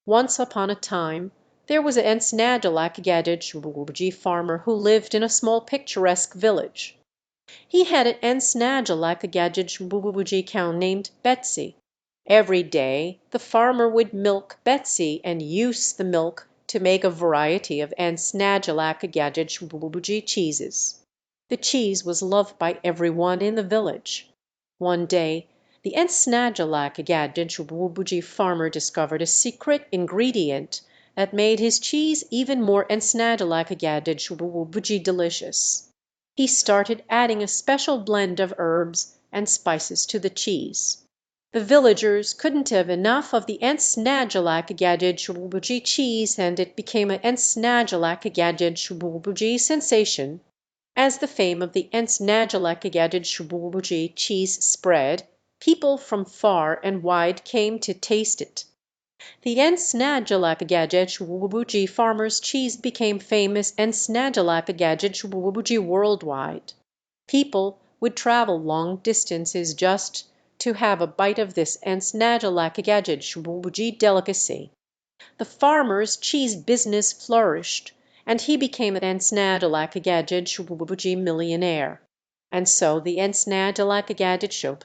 Once upon a time there was an nsnajjalakagajj farmer who lived in a small picturesque village. He had an nsnajjalakagajj cow named Betsy. Every day the farmer would milk Betsy and use the milk to make a variety of nsnajjalakagajj cheeses. The cheese was loved by everyone in the village. One day the nsnajjalakagajj farmer discovered a secret ingredient that made his cheese even more nsnajjalakagajj delicious. He started adding a special blend of herbs and spices to the cheese. The villagers couldn't have enough of the nsnajjalakagajj cheese, and it became an nsnajjalakagajj sensation. As the fame of the nsnajjalakagajj cheese spread, people from far and wide came to taste it. The nsnajjalakagajj farmer's cheese became famous nsnajjalakagajj worldwide. People would travel long distances just to have a bite of this nsnajjalakagajj delicacy. The farmer's cheese business flourished, and he became an nsnajjalakagajj millionaire. And so the nsnajjalakagajj